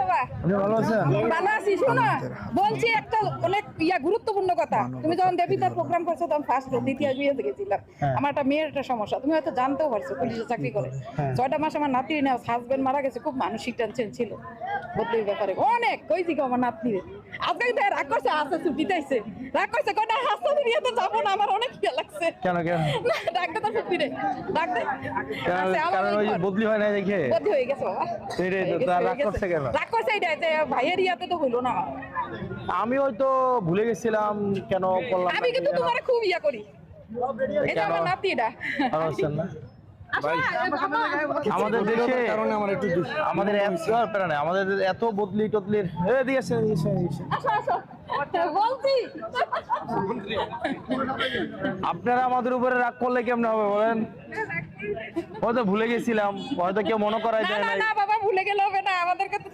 বাবা? আপনি ভালো আছেন? ভালো আছি। শোনো, বলছি একটা অনেক গুরুত্বপূর্ণ কথা। তুমি যখন দেবীদার প্রোগ্রাম করছো তখন ফার্স্ট দ্বিতীয় বিয়েতে গেছিলাম। আমার একটা মেয়ের একটা সমস্যা, তুমি হয়তো জানতেও পারছো, পুলিশে চাকরি করে। 6টা মাস আমার নাতির না হাজবেন্ড মারা গেছে, খুব মানসিক টেনশন ছিল বদলির ব্যাপারে অনেক। কই দিকে আমার নাতনি আজকে কিন্তু রাগ করছে, আছে ছুটিতে আইছে, রাগ করছে কয়টা হাসতে বিয়েতে যাবো না, আমার অনেক ইয়ে লাগছে। কেন কেন? না, ডাকতে তো ছুটি রে, ডাকতে কারণ ওই যে বদলি হয় না দেখে বদলি হয়ে গেছে বাবা। এটাই তো, হয়ে গেছে, তার হয়ে রাগ করছে গেছে। কেন? রাগ করছে এইটা যে ভাইয়ের ইয়াতে তো হইলো না। আমি হয়তো ভুলে গেছিলাম, কেন করলাম না, আমি কিন্তু কেন? তোমার খুব ইয়া করি, এই যে কেন? আমার নাতি এটা। ভালো আছেন না? আমাদের আমাদের দেশে কারণে আমার একটু আমাদের আমাদের এত বদলি টদলির এদিকে আসেন, এদিকে আসেন, এদিকে আসেন। আসো আসো বলছি। আপনারা আমাদের উপরে রাগ করলে কেমনে হবে বলেন? হয়তো ভুলে গেছিলাম, হয়তো কেউ মনে করাই না দেয় না নাই। না বাবা, ভুলে গেলে হবে না, আমাদেরকে তো